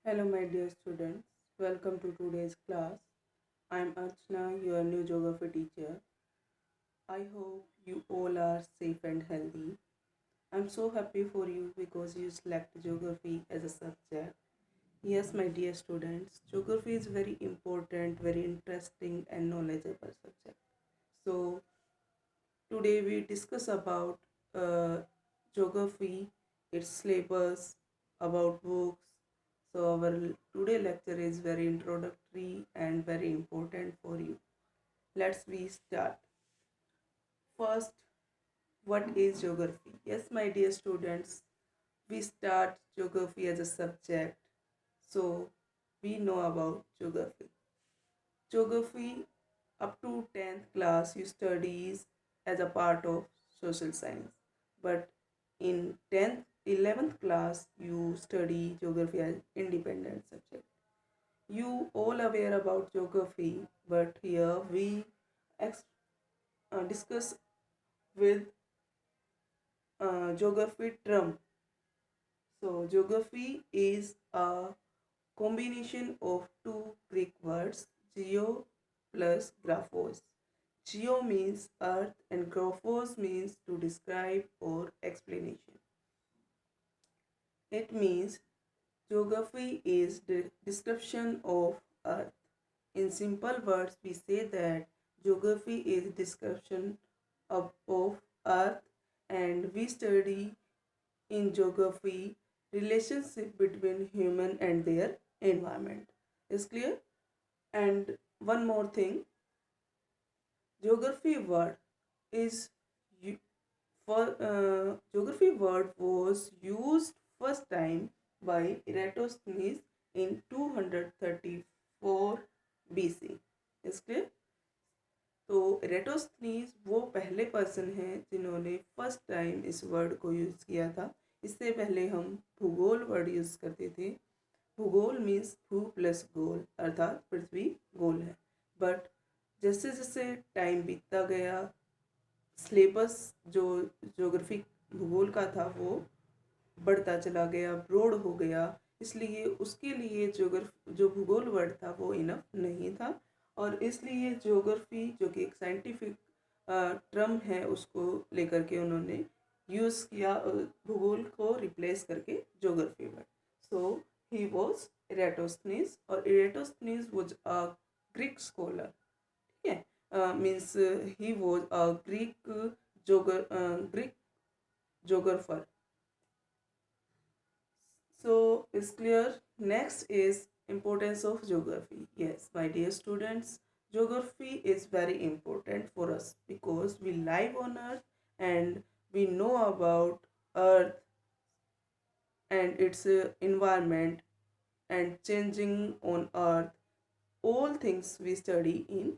Hello, my dear students. Welcome to today's class. I'm Archana, your new geography teacher. I hope you all are safe and healthy. I'm so happy for you because you select geography as a subject. Yes, my dear students, geography is very important, very interesting, and knowledgeable subject. So today we discuss about uh, geography, its syllabus, about books. So our today lecture is very introductory and very important for you. Let's we start. First, what is geography? Yes, my dear students, we start geography as a subject. So we know about geography. Geography up to 10th class you studies as a part of social science. But in 10th, 11th class you study geography as independent subject. You all aware about geography, but here we ex- discuss with geography term. So geography is a combination of two Greek words, geo plus graphos. Geo means earth and graphos means to describe or explanation. It means geography is the description of earth. In simple words, we say that geography is description of earth, and we study in geography relationship between human and their environment. Is clear? And one more thing, geography word is for geography word was used first time by Eratosthenes in 234 BC. Is clear? तो एरेटोस्थनीज वो पहले person हैं जिन्होंने first time इस word को use किया था। इससे पहले हम भूगोल वर्ड यूज़ करते थे। भूगोल मीन्स भू प्लस गोल, अर्थात पृथ्वी गोल है। बट जैसे जैसे टाइम बीतता गया, सिलेबस जो ज्योग्राफी भूगोल का था वो बढ़ता चला गया, ब्रॉड हो गया, इसलिए उसके लिए जो भूगोल वर्ड था वो इनफ नहीं था। और इसलिए ज्योग्राफी जो कि एक साइंटिफिक टर्म है उसको लेकर के उन्होंने यूज़ किया, भूगोल को रिप्लेस करके geography word. So he was Eratosthenes, और Eratosthenes was a Greek scholar. ठीक है, means he was a Greek geographer. So it's clear. Next is importance of geography. Yes, my dear students, geography is very important for us because we live on Earth and we know about Earth and its environment and changing on Earth. All things we study in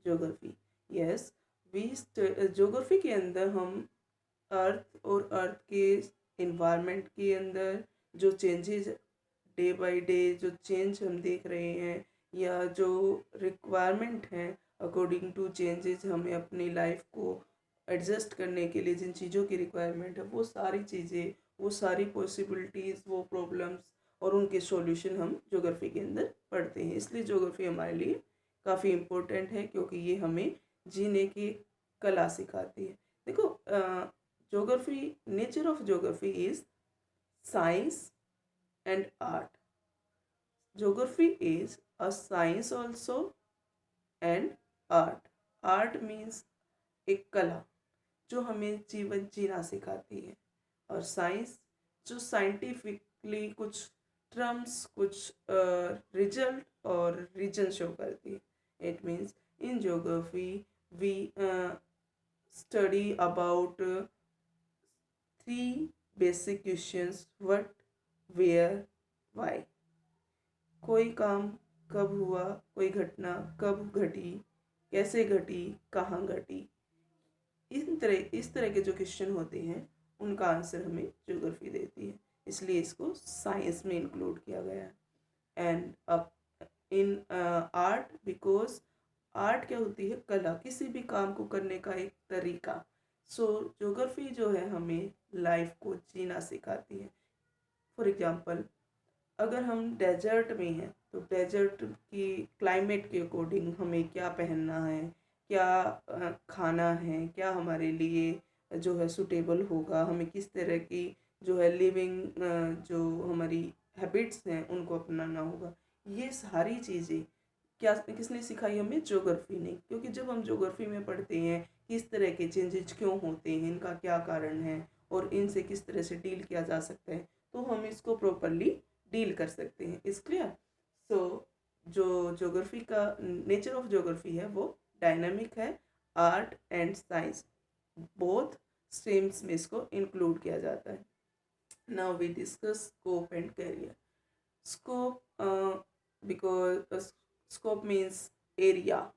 geography. Yes, geography के अंदर हम अर्थ और अर्थ के environment के अंदर जो changes day by day जो change हम देख रहे हैं, या जो रिक्वायरमेंट हैं अकॉर्डिंग टू चेंजेस, हमें अपनी लाइफ को एडजस्ट करने के लिए जिन चीज़ों की रिक्वायरमेंट है, वो सारी चीज़ें, वो सारी पॉसिबिलिटीज़, वो प्रॉब्लम्स और उनके सॉल्यूशन हम ज्योग्राफी के अंदर पढ़ते हैं। इसलिए ज्योग्राफी हमारे लिए काफ़ी इम्पोर्टेंट है क्योंकि ये हमें जीने की कला सिखाती है। देखो, geography, nature of geography is science and art. Geography is a science also and art. Art means एक कला जो हमें जीवन जीना सिखाती है, और साइंस जो साइंटिफिकली कुछ टर्म्स, कुछ रिजल्ट और रीजन शो करती है। It means in geography we study about three basic questions: what, where, why। कोई काम कब हुआ, कोई घटना कब घटी, कैसे घटी, कहाँ घटी, इस तरह के जो क्वेश्चन होते हैं उनका आंसर हमें ज्योग्राफी देती है, इसलिए इसको साइंस में इंक्लूड किया गया है। And in art, because art क्या होती है? कला, किसी भी काम को करने का एक तरीका। सो ज्योग्राफी जो है हमें लाइफ को जीना सिखाती है। फॉर एग्जाम्पल, अगर हम डेजर्ट में हैं तो डेजर्ट की क्लाइमेट के अकॉर्डिंग हमें क्या पहनना है, क्या खाना है, क्या हमारे लिए जो है सूटेबल होगा, हमें किस तरह की जो है लिविंग जो हमारी हैबिट्स हैं उनको अपनाना होगा। ये सारी चीज़ें क्या किसने सिखाई हमें? ज्योग्राफी ने। क्योंकि जब हम ज्योग्राफी में पढ़ते हैं किस तरह के चेंजेज क्यों होते हैं, इनका क्या कारण है और इनसे किस तरह से डील किया जा सकता है, तो हम इसको प्रॉपरली डील कर सकते हैं। इस क्लियर? सो जो ज्योग्राफी का नेचर ऑफ ज्योग्राफी है वो डायनामिक है। Art and science both streams में इसको इंक्लूड किया जाता है। Now we discuss scope and career. Scope, because scope means area,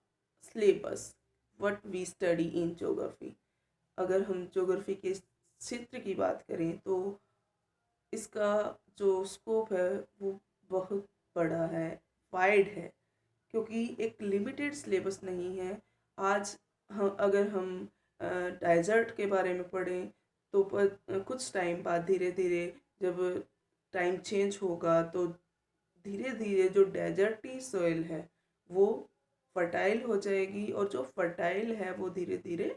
syllabus, what we study in geography. अगर हम ज्योग्राफी के क्षेत्र की बात करें तो इसका जो स्कोप है वो बहुत बड़ा है, वाइड है, क्योंकि एक लिमिटेड सिलेबस नहीं है। आज हम अगर हम डेजर्ट के बारे में पढ़ें तो कुछ टाइम बाद धीरे धीरे जब टाइम चेंज होगा तो धीरे धीरे जो डेजर्टी सोइल है वो फर्टाइल हो जाएगी, और जो फर्टाइल है वो धीरे धीरे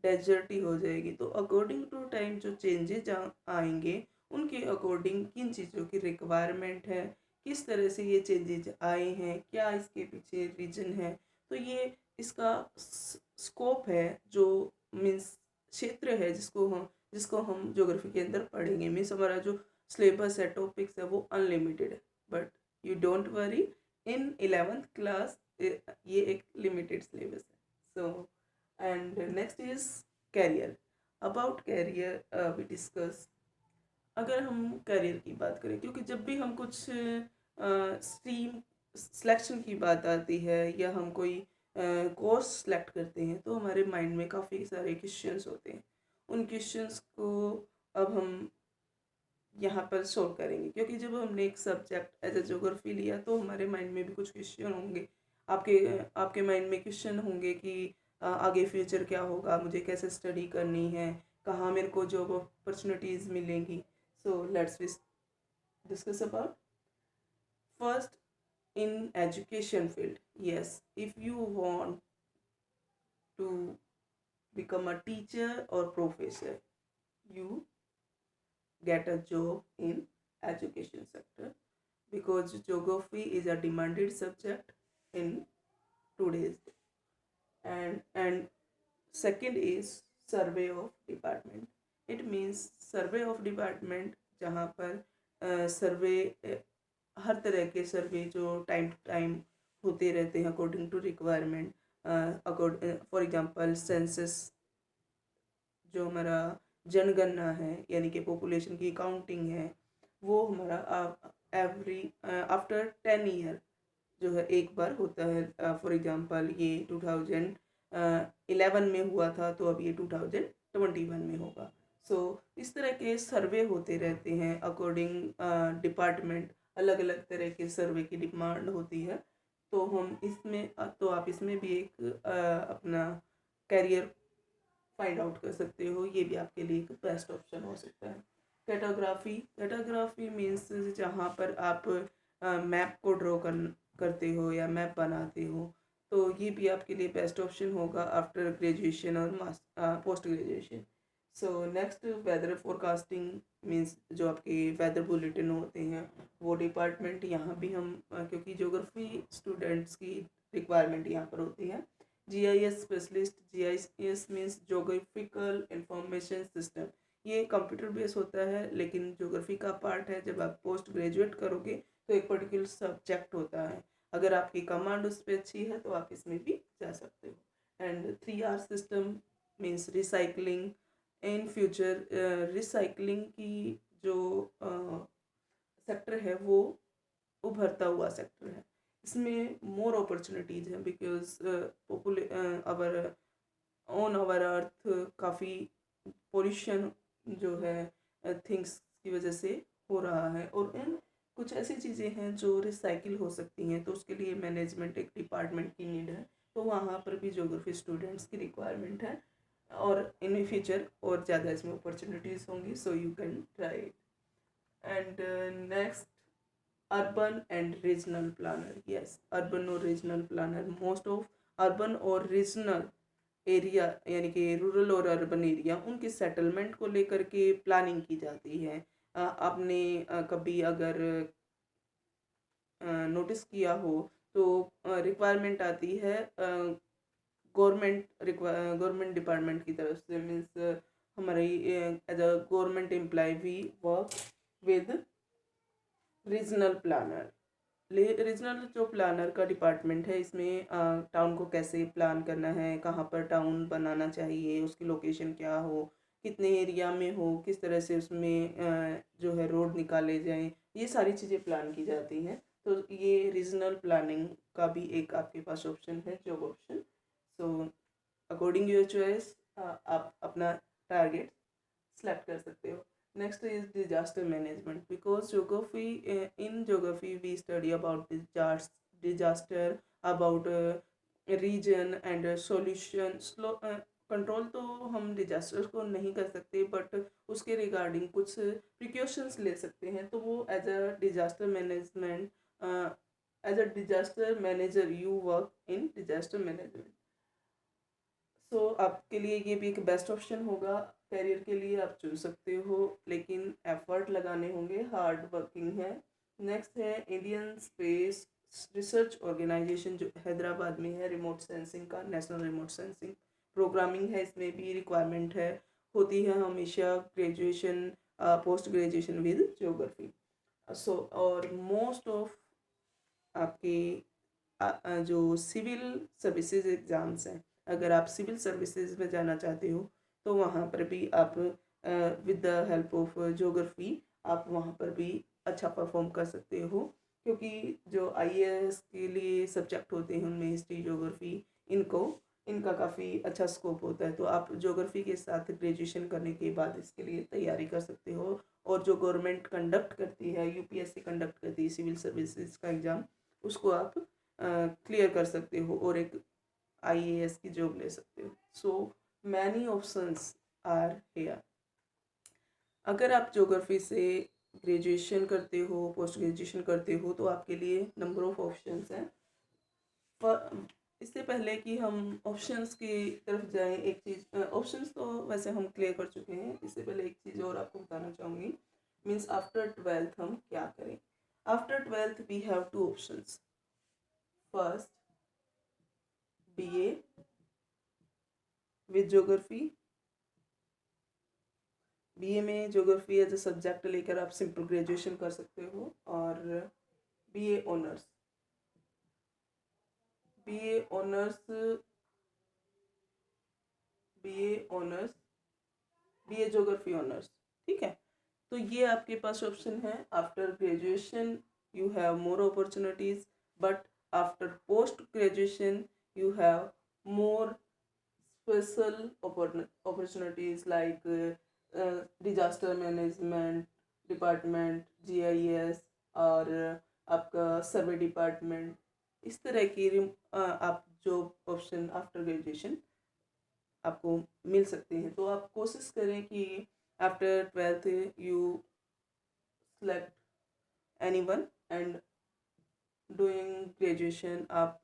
डेजर्टी हो जाएगी। तो अकॉर्डिंग टू टाइम जो चेंजेज आएंगे उनके अकॉर्डिंग किन चीज़ों की रिक्वायरमेंट है, किस तरह से ये चेंजेज आए हैं, क्या इसके पीछे रीजन है, तो ये इसका स्कोप है जो मीन्स क्षेत्र है जिसको हम ज्योग्राफी के अंदर पढ़ेंगे। मीन्स हमारा जो सिलेबस है, टॉपिक्स है, वो अनलिमिटेड है। But you don't worry, in 11th class ये एक लिमिटेड सिलेबस है। So and next is career. About career we discuss. अगर हम करियर की बात करें, क्योंकि जब भी हम कुछ स्ट्रीम सिलेक्शन की बात आती है या हम कोई कोर्स सेलेक्ट करते हैं तो हमारे माइंड में काफ़ी सारे क्वेश्चंस होते हैं। उन क्वेश्चंस को अब हम यहाँ पर सोल्व करेंगे, क्योंकि जब हमने एक सब्जेक्ट एज ए ज्योग्राफी लिया तो हमारे माइंड में भी कुछ क्वेश्चन होंगे। आपके आपके माइंड में क्वेश्चन होंगे कि आगे फ्यूचर क्या होगा, मुझे कैसे स्टडी करनी है, कहाँ मेरे को जॉब अपॉर्चुनिटीज़ मिलेंगी। So let's discuss about first in education field. Yes, if you want to become a teacher or professor, you get a job in education sector, because geography is a demanded subject in today's day. And second is survey of department. It means survey of department, जहाँ पर सर्वे हर तरह के सर्वे जो time to time होते रहते हैं according to requirement. For example census, जो हमारा जनगणना है यानी कि पॉपुलेशन की काउंटिंग है, वो हमारा एवरी आफ्टर 10 ईयर जो है एक बार होता है। फॉर एग्जांपल ये 2011 में हुआ था तो अब ये 2021 में होगा। सो इस तरह के सर्वे होते रहते हैं अकॉर्डिंग डिपार्टमेंट, अलग अलग तरह के सर्वे की डिमांड होती है। तो हम इसमें तो आप इसमें भी एक अपना करियर फाइंड आउट कर सकते हो, ये भी आपके लिए एक बेस्ट ऑप्शन हो सकता है। कैटाग्राफी मीन्स जहाँ पर आप मैप को ड्रॉ करते हो या मैप बनाते हो, तो ये भी आपके लिए बेस्ट ऑप्शन होगा आफ्टर ग्रेजुएशन और post graduation. So next weather forecasting means जो आपके वेदर बुलेटिन होते हैं वो डिपार्टमेंट, यहाँ भी हम क्योंकि ज्योग्राफी स्टूडेंट्स की रिक्वायरमेंट यहाँ पर होती है। GIS specialist, GIS means geographical information system, ये कंप्यूटर बेस होता है लेकिन ज्योग्राफी का पार्ट है। जब आप पोस्ट ग्रेजुएट करोगे तो एक पर्टिकुलर सब्जेक्ट होता है, अगर आपकी कमांड उस पर अच्छी है तो आप इसमें भी जा सकते हो। And 3R system means recycling. In future recycling की जो सेक्टर है वो उभरता हुआ सेक्टर है, इसमें मोर अपॉर्चुनिटीज़ हैं because our on our earth काफ़ी पोल्यूशन जो है थिंग्स की वजह से हो रहा है, और इन कुछ ऐसी चीज़ें हैं जो रिसाइकिल हो सकती हैं, तो उसके लिए मैनेजमेंट एक डिपार्टमेंट की नीड है। तो वहाँ पर भी ज्योग्राफी स्टूडेंट्स की रिक्वायरमेंट है, और इन फ्यूचर और ज़्यादा इसमें अपॉर्चुनिटीज़ होंगी। So you can try it. And next urban and regional planner, yes urban और regional planner, most of urban और रीजनल एरिया यानी कि रूरल और अर्बन एरिया उनके सेटलमेंट को लेकर के प्लानिंग की जाती है। आपने कभी अगर नोटिस किया हो तो रिक्वायरमेंट आती है गवर्नमेंट डिपार्टमेंट की तरफ से, मीन्स हमारी as a government employ we work with regional planner. Regional जो प्लानर का डिपार्टमेंट है, इसमें टाउन को कैसे प्लान करना है, कहाँ पर टाउन बनाना चाहिए, उसकी लोकेशन क्या हो, कितने एरिया में हो, किस तरह से उसमें जो है रोड निकाले जाएं, ये सारी चीज़ें प्लान की जाती हैं। तो ये रीजनल प्लानिंग का भी एक आपके पास ऑप्शन है, job option. So according your choice आप अपना टारगेट सेलेक्ट कर सकते हो। Next is disaster management, because geography, in geography we study about disaster, about region and solution. Control तो हम डिजास्टर को नहीं कर सकते, बट उसके रिगार्डिंग कुछ प्रिकॉशंस ले सकते हैं। तो वो as a disaster management, as a disaster manager you work in disaster management. So आपके लिए ये भी एक बेस्ट ऑप्शन होगा, करियर के लिए आप चुन सकते हो, लेकिन एफर्ट लगाने होंगे, हार्ड वर्किंग है। नेक्स्ट है इंडियन स्पेस रिसर्च ऑर्गेनाइजेशन, जो हैदराबाद में है, रिमोट सेंसिंग का नेशनल रिमोट सेंसिंग प्रोग्रामिंग है, इसमें भी रिक्वायरमेंट है, होती है हमेशा graduation, post graduation with geography. So और मोस्ट ऑफ आपके जो सिविल सर्विसेज एग्ज़ाम्स हैं, अगर आप सिविल सर्विसेज में जाना चाहते हो तो वहाँ पर भी आप with the help of geography आप वहाँ पर भी अच्छा परफॉर्म कर सकते हो, क्योंकि जो आईएएस के लिए सब्जेक्ट होते हैं उनमें हिस्ट्री ज्योग्राफी इनका काफ़ी अच्छा स्कोप होता है। तो आप ज्योग्राफी के साथ ग्रेजुएशन करने के बाद इसके लिए तैयारी कर सकते हो। और जो गवर्नमेंट कंडक्ट करती है, यूपीएससी कंडक्ट करती है सिविल सर्विसेज का एग्ज़ाम, उसको आप क्लियर कर सकते हो और एक आईएएस की जॉब ले सकते हो। So many options are here. अगर आप ज्योग्राफी से ग्रेजुएशन करते हो, पोस्ट ग्रेजुएशन करते हो, तो आपके लिए नंबर ऑफ ऑप्शंस हैं। इससे पहले कि हम ऑप्शंस की तरफ जाएं, एक चीज़, ऑप्शंस तो वैसे हम क्लियर कर चुके हैं, इससे पहले एक चीज़ और आपको बताना चाहूँगी, मीन्स आफ्टर ट्वेल्थ हम क्या करें। After twelfth we have two options. First, BA with geography. BA में ज्योग्राफी एज अ सब्जेक्ट लेकर आप सिंपल ग्रेजुएशन कर सकते हो। और BA honours, BA honours, BA honours, BA geography honours, ठीक है। तो ये आपके पास ऑप्शन है। After graduation you have more opportunities, but after post graduation you have more special opportunities like disaster management department, GIS, और आपका सर्वे डिपार्टमेंट, इस तरह की आप जो ऑप्शन आफ्टर ग्रेजुएशन आपको मिल सकते हैं। तो आप कोशिश करें कि after twelfth you select any one and doing graduation आप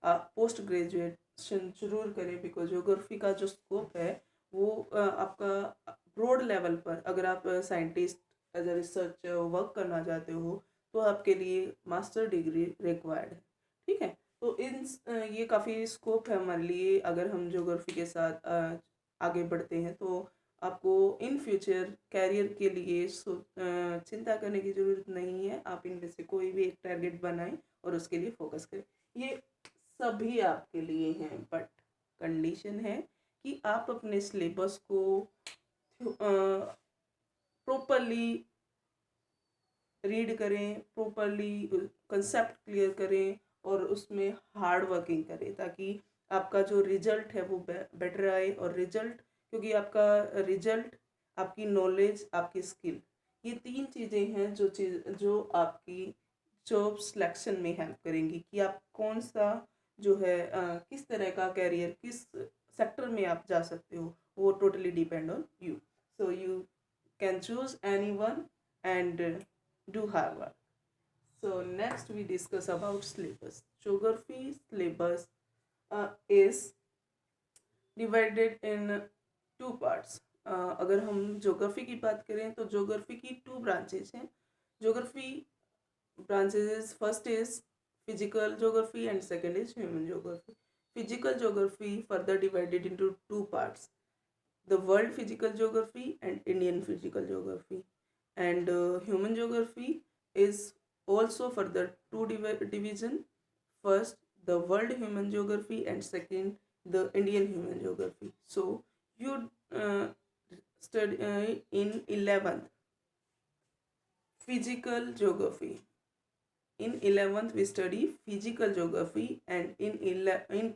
पोस्ट ग्रेजुएशन जरूर करें, बिकॉज ज्योग्राफी का जो स्कोप है वो आपका ब्रॉड लेवल पर, अगर आप scientist as a research work करना चाहते हो तो आपके लिए मास्टर डिग्री रिक्वायर्ड है, ठीक है। तो ये काफ़ी स्कोप है हमारे लिए। अगर हम ज्योग्राफी के साथ आगे बढ़ते हैं तो आपको इन फ्यूचर कैरियर के लिए चिंता करने की ज़रूरत नहीं है। आप इनमें से कोई भी एक टारगेट बनाएं और उसके लिए फोकस करें। ये सभी आपके लिए हैं, बट कंडीशन है कि आप अपने सिलेबस को प्रॉपरली रीड करें, प्रॉपरली कंसेप्ट क्लियर करें और उसमें हार्ड वर्किंग करें, ताकि आपका जो रिजल्ट है वो बेटर आए। और रिजल्ट, क्योंकि आपका रिजल्ट, आपकी नॉलेज, आपकी स्किल, ये तीन चीज़ें हैं जो आपकी जॉब सिलेक्शन में हेल्प करेंगी कि आप कौन सा जो है किस तरह का कैरियर, किस सेक्टर में आप जा सकते हो, वो totally depend on you. So you can choose any one and do hard work. So next we discuss about syllabus. Geography syllabus is divided in two parts. अगर हम ज्योग्राफी की बात करें तो ज्योग्राफी की टू ब्रांचेज हैं. Geography branches is first is physical geography and second is human geography. Physical geography further divided into two parts: the world physical geography and Indian physical geography. And human geography is also further two division: first the world human geography and second the Indian human geography. So you uh, study in 11th physical geography. In 11th we study physical geography, and in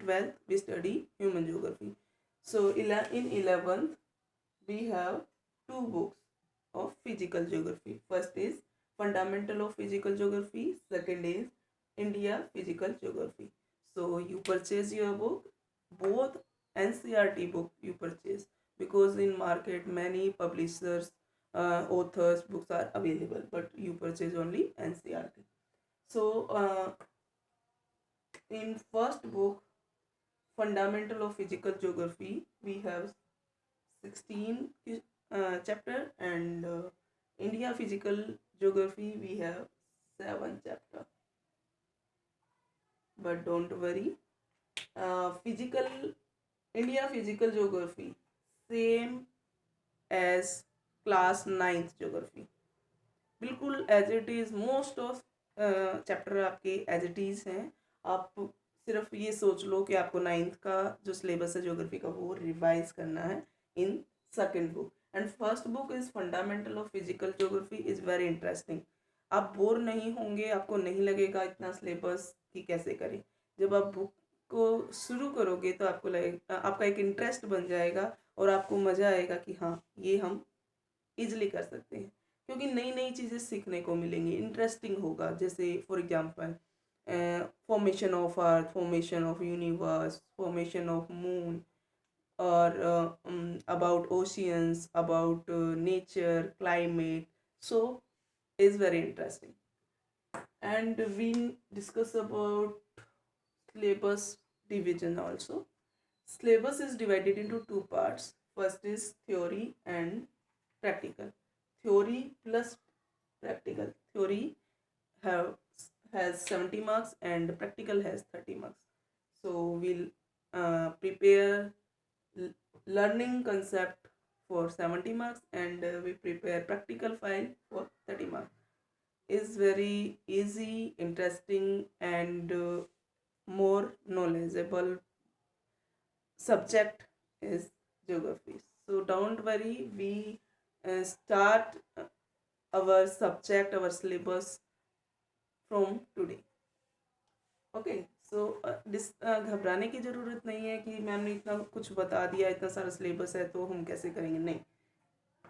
12th we study human geography. So in 11th we have two books of physical geography. First is Fundamental of Physical Geography, second is India Physical Geography. So you purchase your book, both NCERT book you purchase, because in market many publishers, authors books are available, but you purchase only NCERT. So in first book Fundamental of Physical Geography we have 16 chapter, and India Physical Geography we have 7 chapter. But don't worry, physical India Physical Geography same as class 9th geography, बिल्कुल as it is. Most of chapter आपके as it is हैं. आप सिर्फ ये सोच लो कि आपको 9th का जो सिलेबस है ज्योग्राफी का वो रिवाइज करना है in second book. And first book is fundamental of physical geography is very interesting. आप बोर नहीं होंगे, आपको नहीं लगेगा इतना सिलेबस कि कैसे करें. जब आप बुक को शुरू करोगे तो आपको लगेगा, आपका एक इंटरेस्ट बन जाएगा और आपको मज़ा आएगा कि हाँ ये हम ईजिली कर सकते हैं, क्योंकि नई नई चीज़ें सीखने को मिलेंगी, इंटरेस्टिंग होगा. जैसे for example formation of earth, formation of universe, formation of moon, और about oceans, about nature, climate. So is very interesting. And we discuss about syllabus division also. Syllabus is divided into two parts. First is theory and practical. Theory plus practical. Theory have has 70 marks and practical has 30 marks. So we'll prepare learning concept for 70 marks, and we prepare practical file for 30 marks. Is very easy, interesting, and more knowledgeable subject is geography. So don't worry, we start our subject, our syllabus from today. Okay. So घबराने की ज़रूरत नहीं है कि ma'am ने इतना कुछ बता दिया, इतना सारा सिलेबस है तो हम कैसे करेंगे. नहीं,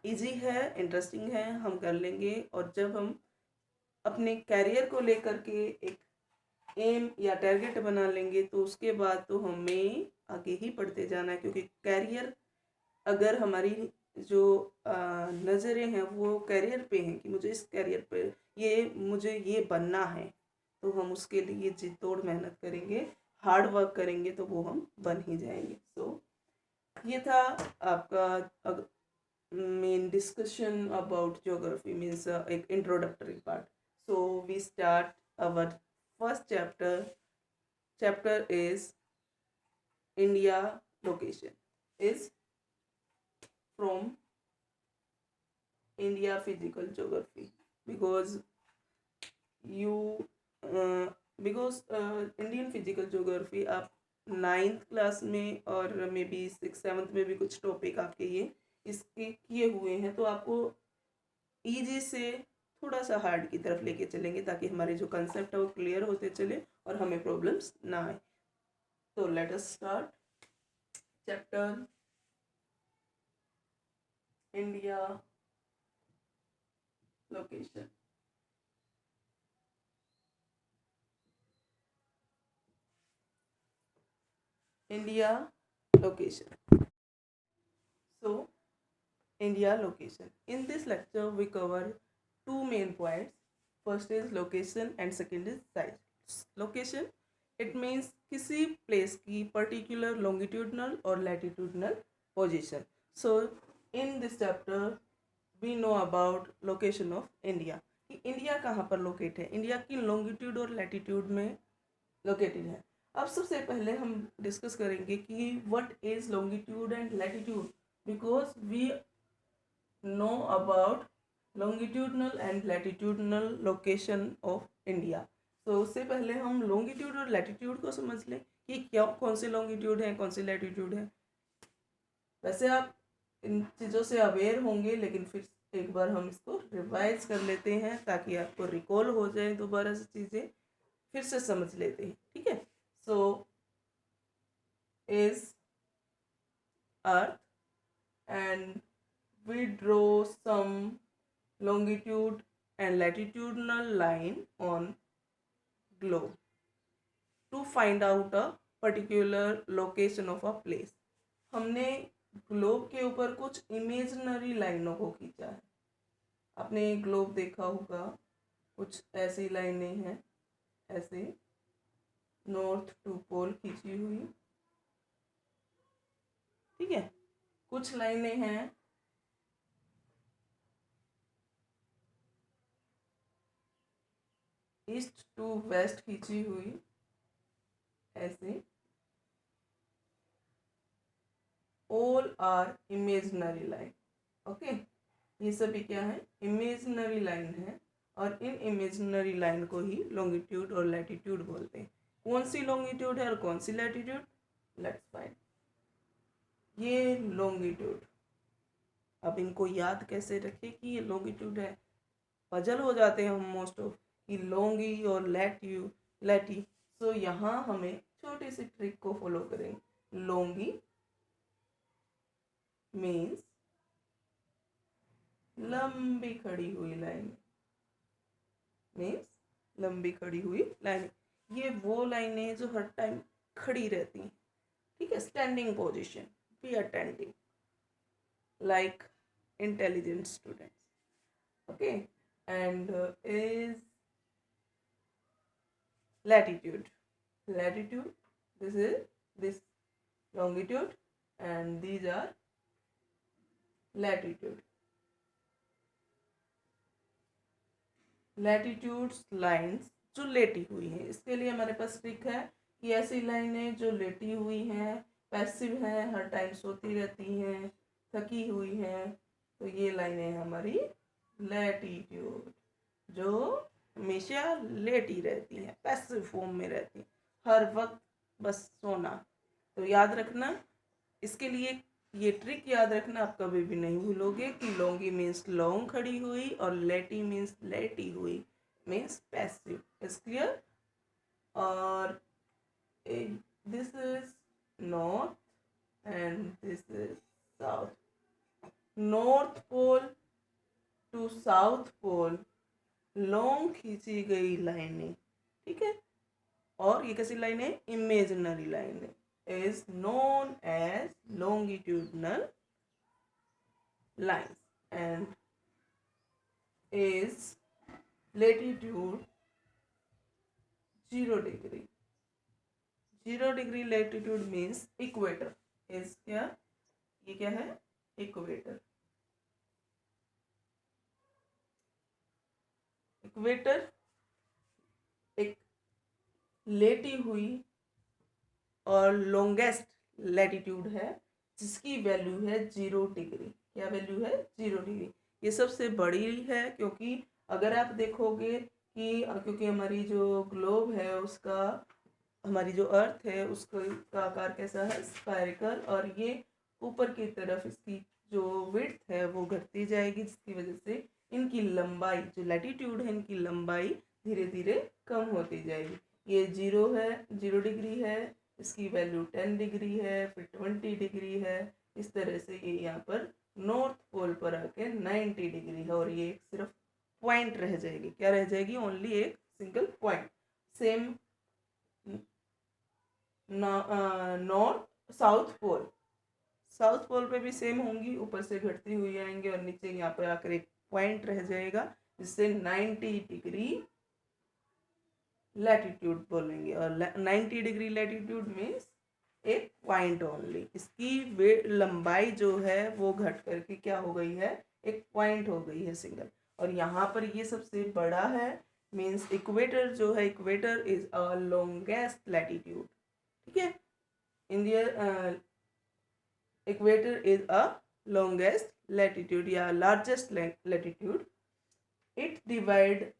इजी है, इंटरेस्टिंग है, हम कर लेंगे. और जब हम अपने कैरियर को लेकर के एक एम या टारगेट बना लेंगे तो उसके बाद तो हमें आगे ही बढ़ते जाना है, क्योंकि कैरियर अगर हमारी जो नज़रें हैं वो कैरियर पे हैं कि मुझे इस कैरियर पे मुझे ये बनना है, तो हम उसके लिए जी तोड़ मेहनत करेंगे, हार्ड वर्क करेंगे तो वो हम बन ही जाएंगे. सो ये था आपका main discussion about geography, means एक introductory part. So we start our first chapter. Chapter is India location, is from India Physical Geography, because you Indian Physical Geography आप 9th क्लास में और मे बी 6th-7th में भी कुछ topic आपके ये इसके किए हुए हैं, तो आपको ईजी से थोड़ा सा हार्ड की तरफ लेके चलेंगे ताकि हमारे जो कंसेप्ट है वो क्लियर होते चले और हमें प्रॉब्लम्स ना आए. तो let us start chapter India location. India location. So, India location. In this lecture, we cover two main points. First is location and second is size. Location it means किसी place की particular longitudinal और latitudinal position. So in this chapter we know about location of India, कि India कहाँ पर locate है, India की longitude और latitude में लोकेटेड है। अब सबसे पहले हम डिस्कस करेंगे कि what is longitude and latitude, because we know about longitudinal and latitudinal location of India. तो उससे पहले हम लॉन्गिट्यूड और लैटिट्यूड को समझ लें कि क्या कौन से लॉन्गिट्यूड है, कौन सी लैटिट्यूड है। वैसे आप इन चीज़ों से अवेयर होंगे, लेकिन फिर एक बार हम इसको रिवाइज कर लेते हैं ताकि आपको रिकॉल हो जाए, दोबारा से चीज़ें फिर से समझ लेते हैं, ठीक है। So is earth and we draw some longitude and latitudinal line on globe to find out a particular location of a place। हमने ग्लोब के ऊपर कुछ इमेजिनरी लाइनों को खींचा है। आपने ग्लोब देखा होगा, कुछ ऐसी लाइनें हैं, ऐसे नॉर्थ टू पोल खींची हुई, ठीक है। कुछ लाइनें हैं ईस्ट टू वेस्ट खींची हुई, ऐसे। All are imaginary line, okay. ये सभी क्या है, इमेजिनरी लाइन है, और इन इमेजिनरी लाइन को ही लॉन्गिट्यूड और लैटिट्यूड बोलते हैं। कौन सी लॉन्गिट्यूड है और कौन सी लैटिट्यूड, लेट्स फाइंड। ये लॉन्गिट्यूड, अब इनको याद कैसे रखें कि ये लॉन्गिट्यूड है, पजल हो जाते हैं हम मोस्ट ऑफ कि लॉन्गी और लैटी। सो यहाँ हमें छोटी सी ट्रिक को फॉलो करेंगे। लॉन्गी मीन्स लंबी खड़ी हुई लाइन, मीन्स लंबी खड़ी हुई लाइन। ये वो लाइनें हैं जो हर टाइम खड़ी रहती हैं, ठीक है, standing position, be attentive like intelligent students, okay. And is latitude, this is this longitude and these are latitude। latitudes lines जो लेटी हुई है, इसके लिए हमारे पास ट्रिक है कि ऐसी लाइनें जो लेटी हुई हैं, पैसिव हैं, हर टाइम सोती रहती हैं, थकी हुई हैं, तो ये लाइनें हमारी लैटिट्यूड, जो हमेशा लेटी रहती हैं, पैसिव फॉर्म में रहती हैं, हर वक्त बस सोना। तो याद रखना, इसके लिए ये ट्रिक याद रखना, आप कभी भी नहीं भूलोगे कि लॉन्गी मीन्स लॉन्ग खड़ी हुई और लेटी मीन्स लेटी हुई, मीन्स पैसिव। Is clear. और this is north and this is south. North pole to south pole long खींची गई लाइनें, ठीक है। और ये कैसी लाइन है, इमेजिनरी लाइन है, is known as longitudinal lines and is latitude 0 degree. 0 degree latitude means equator, is क्या, ये क्या है, इक्वेटर। इक्वेटर एक लेटी हुई और लॉन्गेस्ट लैटिट्यूड है जिसकी वैल्यू है 0 डिग्री। क्या वैल्यू है, 0 डिग्री। ये सबसे बड़ी है, क्योंकि अगर आप देखोगे कि क्योंकि हमारी जो ग्लोब है उसका, हमारी जो अर्थ है उसका आकार कैसा है, स्फेरिकल, और ये ऊपर की तरफ इसकी जो विड्थ है वो घटती जाएगी, जिसकी वजह से इनकी लंबाई, जो लैटिट्यूड है, इनकी लंबाई धीरे धीरे कम होती जाएगी। ये 0 है, 0 डिग्री है, इसकी वैल्यू 10 डिग्री है, फिर 20 डिग्री है, इस तरह से ये यहाँ पर नॉर्थ पोल पर आके 90 डिग्री है, और ये सिर्फ पॉइंट रह जाएगी। क्या रह जाएगी, ओनली एक single point. Same north south pole पे भी सेम होंगी, ऊपर से घटती हुई आएंगे और नीचे यहाँ पर आकर एक पॉइंट रह जाएगा, जिससे 90 डिग्री लैटिट्यूड बोलेंगे। और 90 डिग्री लैटिट्यूड मीन्स एक पॉइंट ओनली, इसकी लंबाई जो है वो घट करके क्या हो गई है, एक पॉइंट हो गई है सिंगल। और यहाँ पर ये सबसे बड़ा है, मीन्स इक्वेटर जो है, equator is a longest latitude, ठीक है। India equator is a longest latitude या largest latitude. It divide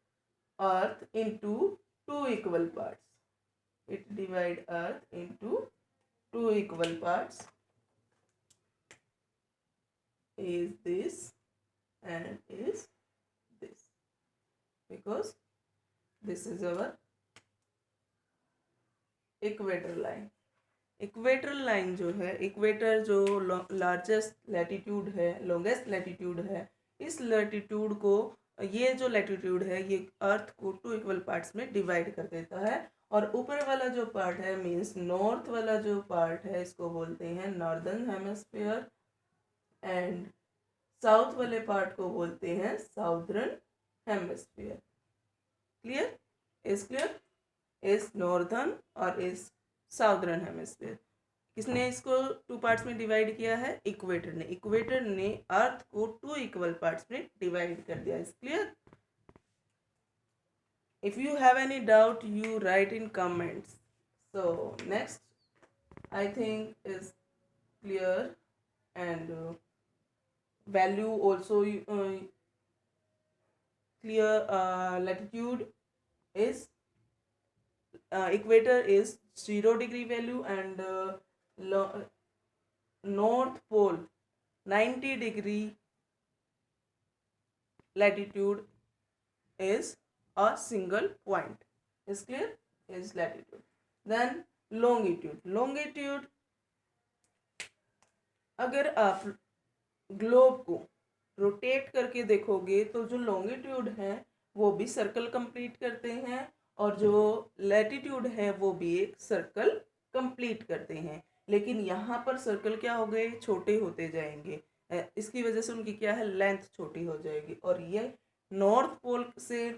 earth into two equal parts. It divide earth into two equal parts. Is this and is this, because this is our equator line. Equator line जो है, equator जो largest latitude है, longest latitude है, इस latitude को, ये जो latitude है ये अर्थ को टू इक्वल पार्ट्स में डिवाइड कर देता है। और ऊपर वाला जो पार्ट है, मीन्स नॉर्थ वाला जो पार्ट है, इसको बोलते हैं नॉर्दर्न हेमिस्फीयर, एंड साउथ वाले पार्ट को बोलते हैं southern hemisphere. Clear? Is clear? Is northern और इज साउदर्न हेमिस्फीयर। किसने इसको टू पार्ट्स में डिवाइड किया है? इक्वेटर ने। इक्वेटर ने अर्थ को टू इक्वल पार्ट्स में डिवाइड कर दिया। Is clear? If you have any doubt you right in comments. So next I think is clear, and value also clear. Latitude is equator is 0 degree value, and north pole 90 degree latitude is a single point. Is clear? Is latitude. Then longitude अगर आप globe को rotate करके देखोगे तो जो longitude है वो भी सर्कल कंप्लीट करते हैं, और जो लैटिट्यूड है वो भी एक सर्कल कंप्लीट करते हैं। लेकिन यहाँ पर सर्कल क्या हो गए, छोटे होते जाएंगे, इसकी वजह से उनकी क्या है, लेंथ छोटी हो जाएगी। और ये नॉर्थ पोल से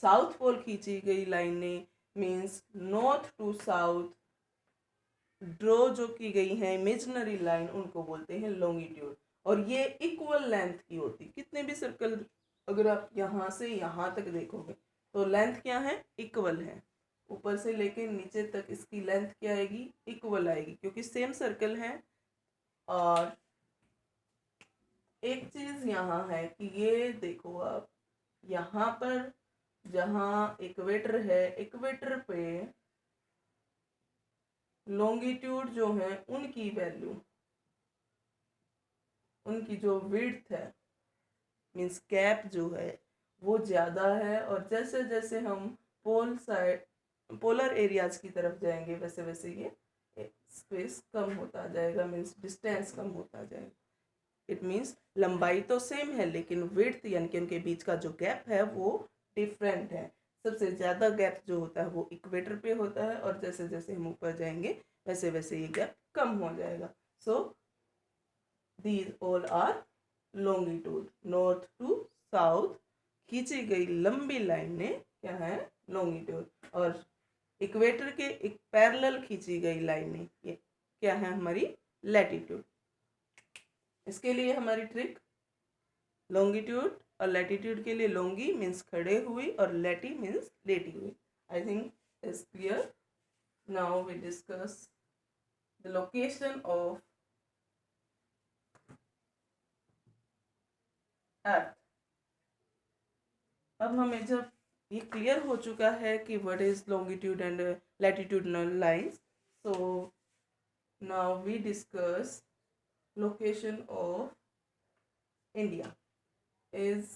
साउथ पोल खींची गई लाइनें, means north to south draw जो की गई है इमेजिनरी लाइन, उनको बोलते हैं लॉन्गिट्यूड। और ये इक्वल लेंथ की होती, कितने भी सर्कल अगर आप यहाँ से यहाँ तक देखोगे तो लेंथ क्या है, इक्वल है। ऊपर से लेके नीचे तक इसकी लेंथ क्या आएगी, इक्वल आएगी, क्योंकि सेम सर्कल है। और एक चीज यहाँ है कि ये देखो आप, यहाँ पर जहाँ इक्वेटर है, इक्वेटर पे लॉन्गिट्यूड जो है उनकी वैल्यू, उनकी जो विड्थ है, मीन्स गैप जो है वो ज़्यादा है। और जैसे जैसे हम पोल साइड, पोलर एरियाज की तरफ जाएंगे, वैसे वैसे ये स्पेस कम होता जाएगा, मीन्स डिस्टेंस कम होता जाएगा। इट मीन्स लंबाई तो सेम है, लेकिन विड्थ यानी कि उनके बीच का जो गैप है वो डिफरेंट है। सबसे ज़्यादा गैप जो होता है वो इक्वेटर पे होता है, और जैसे जैसे हम ऊपर जाएंगे वैसे वैसे ये गैप कम हो जाएगा। So these all are longitude. North to south खींची गई लंबी लाइनें क्या है, लॉन्गिट्यूड। और इक्वेटर के एक पैरेलल खींची गई लाइनें ये क्या है, हमारी लैटिट्यूड। इसके लिए हमारी ट्रिक, लॉन्गिट्यूड और लैटिट्यूड के लिए लॉन्गी मीन्स खड़े हुई और लैटी मीन्स लेटी हुई। I think is clear. Now we discuss the location of earth. अब हमें जब ये क्लियर हो चुका है कि what is longitude and latitudinal lines, so now we discuss location of India is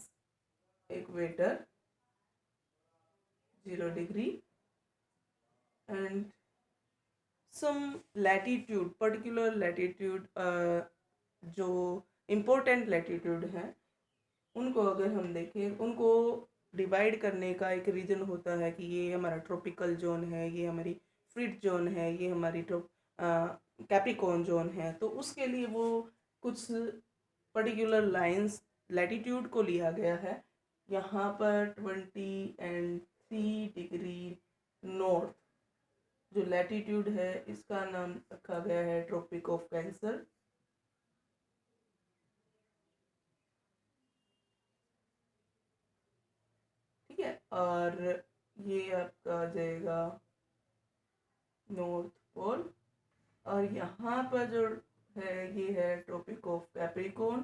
equator 0 degree and some latitude, particular latitude, जो important latitude है उनको अगर हम देखें, उनको डिवाइड करने का एक रीजन होता है कि ये हमारा ट्रॉपिकल जोन है, ये हमारी फ्रीड जोन है, ये हमारी कैप्रिकॉर्न जोन है। तो उसके लिए वो कुछ पर्टिकुलर लाइंस लैटिट्यूड को लिया गया है, यहाँ पर 23 नॉर्थ जो लैटिट्यूड है इसका नाम रखा गया है ट्रॉपिक ऑफ कैंसर। ठीक है, और ये आपका आ जाएगा नॉर्थ पोल। और यहाँ पर जो है ये है Tropic of Capricorn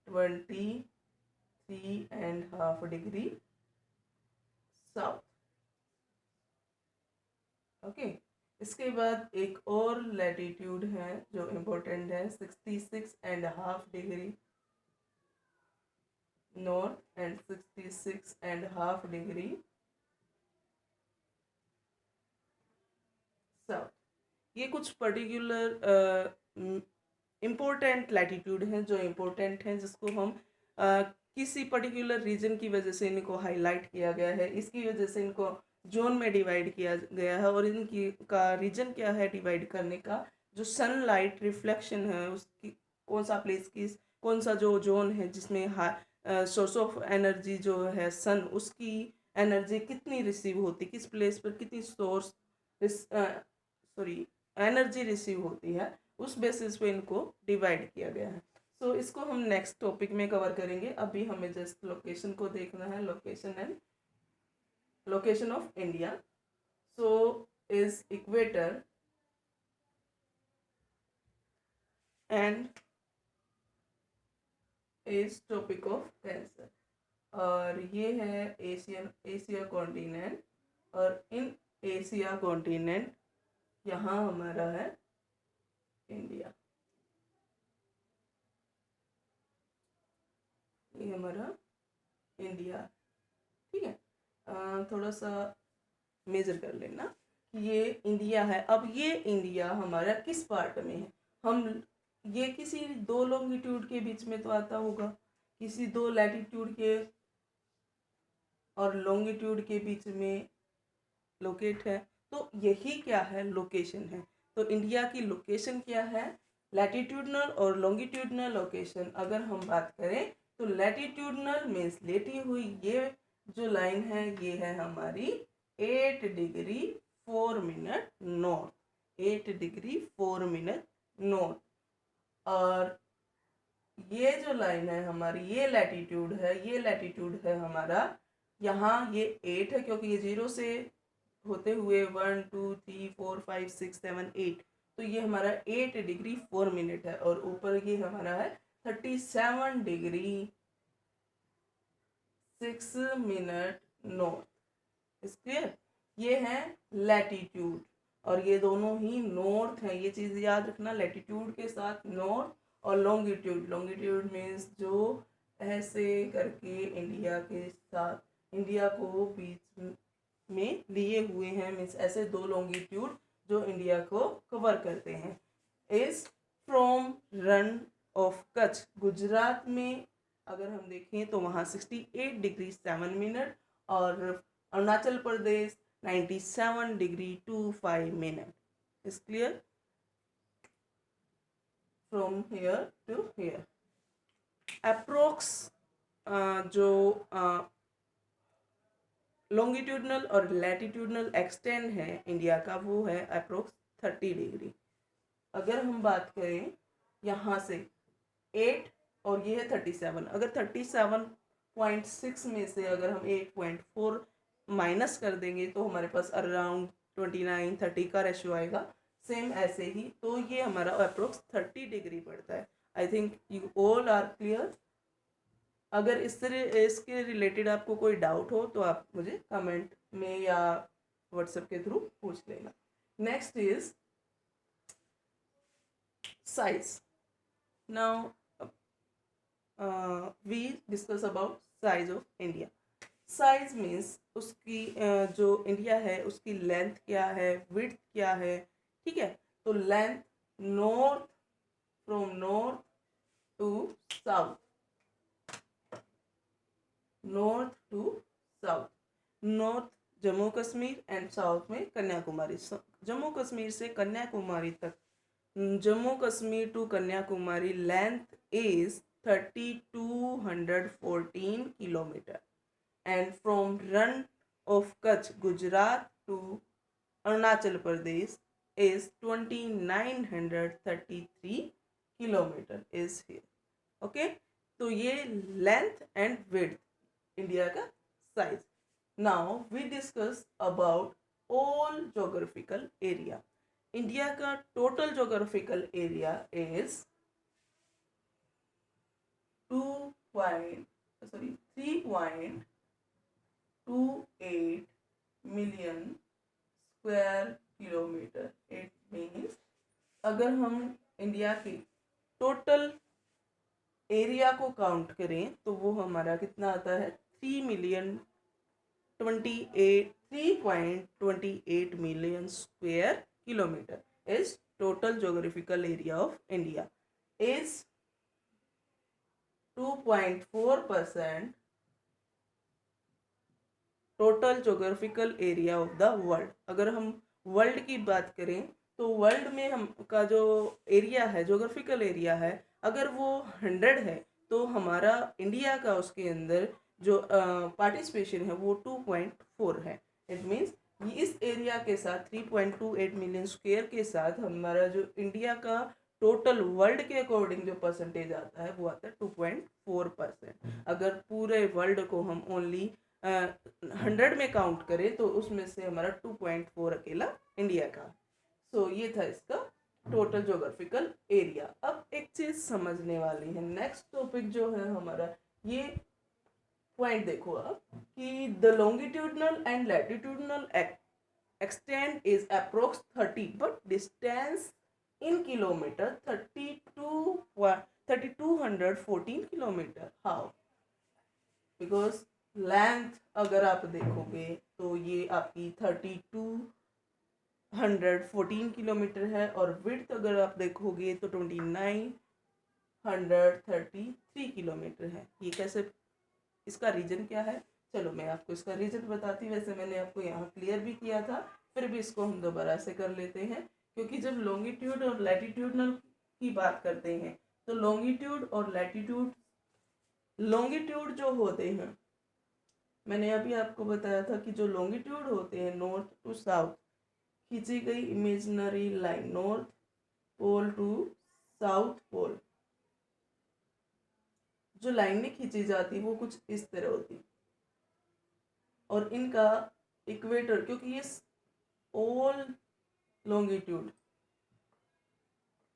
23.5 degree south. Okay, इसके बाद एक और लैटिट्यूड है जो इम्पोर्टेंट है 66.5 degree north and 66.5 degree south. ये कुछ पर्टिकुलर इम्पोर्टेंट लैटिट्यूड हैं जो इम्पोर्टेंट हैं, जिसको हम किसी पर्टिकुलर रीजन की वजह से इनको हाईलाइट किया गया है, इसकी वजह से इनको जोन में डिवाइड किया गया है। और इनकी का रीजन क्या है डिवाइड करने का, जो सनलाइट रिफ्लेक्शन है उसकी कौन सा प्लेस की कौन सा जो जोन है जिसमें सोर्स ऑफ एनर्जी जो है सन, उसकी एनर्जी कितनी रिसीव होती, किस प्लेस पर कितनी सोर्स सॉरी एनर्जी रिसीव होती है, उस बेसिस पे इनको डिवाइड किया गया है। सो इसको हम नेक्स्ट टॉपिक में कवर करेंगे। अभी हमें जस्ट लोकेशन को देखना है, location and location of India. So is equator and is topic of cancer, और ये है एशिया कॉन्टिनेंट। और इन एशिया कॉन्टिनेंट यहाँ हमारा है इंडिया, ये हमारा इंडिया। ठीक है, थोड़ा सा मेजर कर लेना कि ये इंडिया है। अब ये इंडिया हमारा किस पार्ट में है, हम ये किसी दो लॉन्गिट्यूड के बीच में तो आता होगा, किसी दो लैटिट्यूड के और लॉन्गिट्यूड के बीच में लोकेट है। तो यही क्या है, लोकेशन है। तो इंडिया की लोकेशन क्या है, लैटिट्यूडनल और लॉन्गिट्यूडनल लोकेशन। अगर हम बात करें तो लैटिट्यूडनल मीन्स लेटी हुई ये जो लाइन है ये है हमारी 8 degree 4 minute north, 8 degree 4 minute north. और ये जो लाइन है हमारी ये लैटिट्यूड है हमारा, यहाँ ये 8 है क्योंकि ये 0 से होते हुए 1 2 3 4 5 6 7 8, तो ये हमारा 8 डिग्री 4 मिनट है। और ऊपर ये हमारा है 37 डिग्री 6 मिनट नॉर्थ। इस क्लियर, ये है लैटिट्यूड और ये दोनों ही नॉर्थ है। ये चीज़ याद रखना, लैटिट्यूड के साथ नॉर्थ और लॉन्गिट्यूड। लॉन्गिट्यूड मीन्स जो ऐसे करके इंडिया के साथ इंडिया को बीच में लिए हुए हैं, मीन्स ऐसे दो लॉन्गिट्यूड जो इंडिया को कवर करते हैं। Is from run of Kutch, Gujarat में अगर हम देखें तो वहाँ 68 डिग्री 7 मिनट और Arunachal Pradesh 97 degree 25 minute. Is clear, from here to here approx जो लॉन्गिट्यूडनल और लैटिट्यूडनल एक्सटेंड है इंडिया का वो है अप्रोक्स 30 डिग्री। अगर हम बात करें यहाँ से 8 और ये है 37, अगर 37.6 में से अगर हम 8.4 माइनस कर देंगे तो हमारे पास अराउंड 29-30 का रेशियो आएगा। सेम ऐसे ही तो ये हमारा अप्रोक्स 30 डिग्री पड़ता है। I think you all are clear. अगर इसके रिलेटेड आपको कोई डाउट हो तो आप मुझे कमेंट में या व्हाट्सएप के थ्रू पूछ लेना। Next is size. Now we discuss about size of India. Size means उसकी जो इंडिया है उसकी लेंथ क्या है, विड्थ क्या है। ठीक है, तो length north from north to south, north to south, north Jammu Kashmir and south में कन्याकुमारी। जम्मू कश्मीर से कन्याकुमारी तक, Jammu Kashmir to Kanyakumari length is 3214 kilometre. and from run of Kutch, Gujarat to Arunachal Pradesh is 2933 kilometre is here. Okay, तो ये लेंथ एंड विड्थ इंडिया का size. Now we discuss about all geographical area. India का total geographical area is 3.28 million square kilometre. It means अगर हम India की total area को count करें तो वो हमारा कितना आता है, 3.28 million square kilometre is total geographical area of India. Is 2.4% total geographical area of the world. अगर हम वर्ल्ड की बात करें तो वर्ल्ड में हम का जो एरिया है, जोग्राफिकल एरिया है, अगर वो 100 है तो हमारा इंडिया का उसके अंदर जो पार्टिसिपेशन है वो 2.4 है. इट मीन्स इस एरिया के साथ 3.28 मिलियन स्क्वायर के साथ हमारा जो इंडिया का टोटल वर्ल्ड के अकॉर्डिंग जो परसेंटेज आता है वो आता है 2.4%. अगर पूरे वर्ल्ड को हम ओनली 100 में काउंट करें तो उसमें से हमारा 2.4 अकेला इंडिया का. सो ये था इसका टोटल जोग्राफिकल एरिया. अब एक चीज समझने वाली है, नेक्स्ट टॉपिक जो है हमारा, ये पॉइंट देखो आप कि the longitudinal and latitudinal extent is approx 30 but distance in kilometre 3214 kilometre. How? Because length अगर आप देखोगे तो ये आपकी 3214 किलोमीटर है और विड्थ अगर आप देखोगे तो 2933 किलोमीटर है. ये कैसे, इसका रीजन क्या है? चलो मैं आपको इसका रीजन बताती हूँ. वैसे मैंने आपको यहाँ क्लियर भी किया था, फिर भी इसको हम दोबारा से कर लेते हैं. क्योंकि जब लॉन्गिट्यूड और लैटिट्यूडनल की बात करते हैं तो लॉन्गिट्यूड और लैटिट्यूड, लॉन्गिट्यूड जो होते हैं, मैंने अभी आपको बताया था कि जो लॉन्गिट्यूड होते हैं नॉर्थ टू साउथ खींची गई imaginary line, north pole to south pole जो लाइनें खींची जाती वो कुछ इस तरह होती. और इनका इक्वेटर, क्योंकि ये all longitude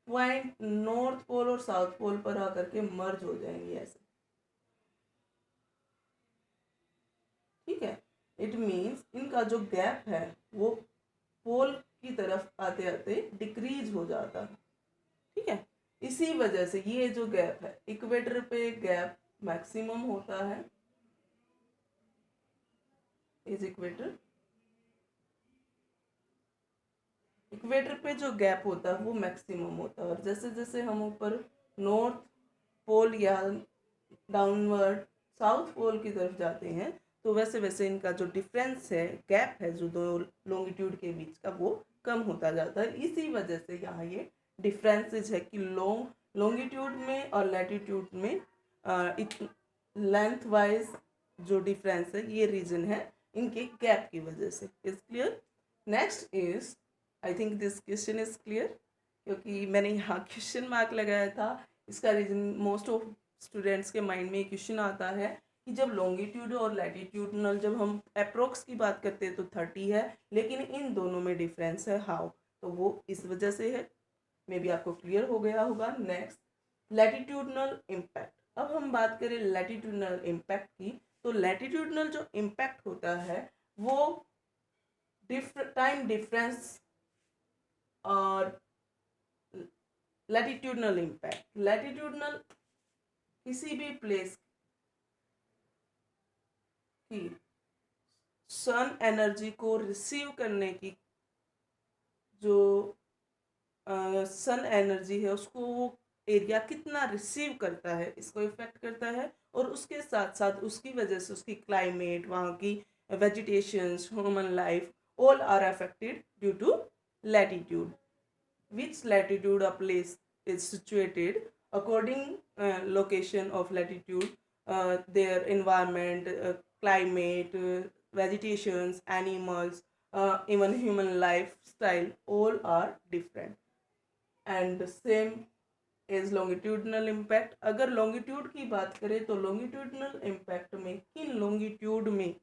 point north pole और साउथ पोल पर आकर के मर्ज हो जाएंगे ऐसे. ठीक है, इट मीन्स इनका जो गैप है वो पोल की तरफ आते आते डिक्रीज हो जाता है. ठीक है, इसी वजह से ये जो गैप है, इक्वेटर पे गैप मैक्सिमम होता है, इज इक्वेटर, इक्वेटर पे जो गैप होता है वो मैक्सिमम होता है. और जैसे जैसे हम ऊपर नॉर्थ पोल या डाउनवर्ड साउथ पोल की तरफ जाते हैं तो वैसे वैसे इनका जो डिफरेंस है, गैप है जो दो लॉन्गिट्यूड के बीच का, वो कम होता जाता है. इसी वजह से यहाँ ये डिफरेंसेज है कि लॉन्गिट्यूड में और लैटिट्यूड में लेंथ वाइज जो डिफरेंस है, ये रीजन है इनके गैप की वजह से. Is clear? Next is, I think this question is clear, क्योंकि मैंने यहाँ क्वेश्चन मार्क लगाया था. इसका रीजन मोस्ट ऑफ स्टूडेंट्स के माइंड में क्वेश्चन आता है कि जब लॉन्गिट्यूड और लैटिट्यूडनल, जब हम अप्रोक्स की बात करते हैं तो 30 है, लेकिन इन दोनों में डिफरेंस है. हाउ? तो वो इस वजह से है. मे बी आपको क्लियर हो गया होगा. Next, latitudinal impact. अब हम बात करें लैटिट्यूडनल इम्पैक्ट की, तो लैटिट्यूडनल जो इम्पैक्ट होता है वो टाइम डिफरेंस और लैटिट्यूडनल इम्पैक्ट, लैटिट्यूडनल किसी भी प्लेस की सन एनर्जी को रिसीव करने की जो सन एनर्जी है उसको वो एरिया कितना रिसीव करता है, इसको इफेक्ट करता है. और उसके साथ साथ उसकी वजह से उसकी क्लाइमेट, वहाँ की vegetations, human life, all are affected due to latitude. which latitude a place is situated according location of latitude, their environment, climate, vegetations, animals, even human lifestyle, all are different. And same is longitudinal impact. अगर longitude की बात करें तो longitudinal impact में किन longitude में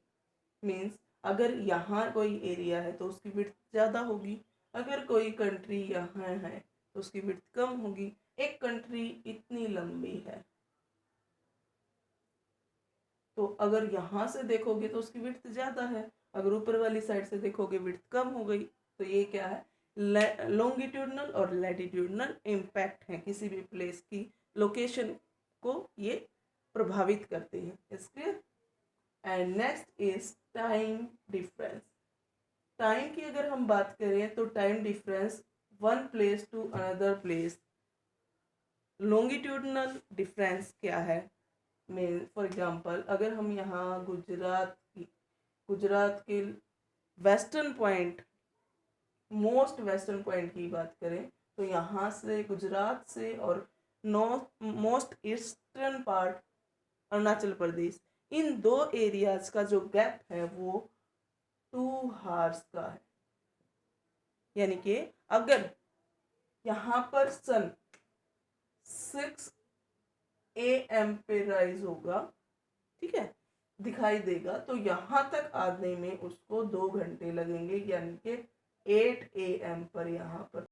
means अगर यहाँ कोई एरिया है तो उसकी विड्थ ज़्यादा होगी, अगर कोई कंट्री यहाँ है तो उसकी विड्थ कम होगी। एक कंट्री इतनी लंबी है तो अगर यहाँ से देखोगे तो उसकी विड्थ ज़्यादा है, अगर ऊपर वाली साइड से देखोगे विड्थ कम हो गई। तो ये क्या है, लॉन्गिट्यूडनल और लैटिट्यूडनल इम्पैक्ट है, किसी भी प्लेस की लोकेशन को ये प्रभावित करती है। Is clear. And next is time difference. Time की अगर हम बात करें तो time difference one place to another place. Longitudinal difference क्या है, मीन फॉर एग्जांपल अगर हम यहाँ गुजरात के western point, most western point की बात करें तो यहाँ से गुजरात से और north most eastern part Arunachal Pradesh, इन दो एरियाज का जो गैप है वो 2 hours का है। यानी कि अगर यहाँ पर सन 6 AM पे राइज होगा, ठीक है, दिखाई देगा, तो यहाँ तक आने में उसको 2 घंटे लगेंगे, यानी कि 8 AM पर यहाँ पर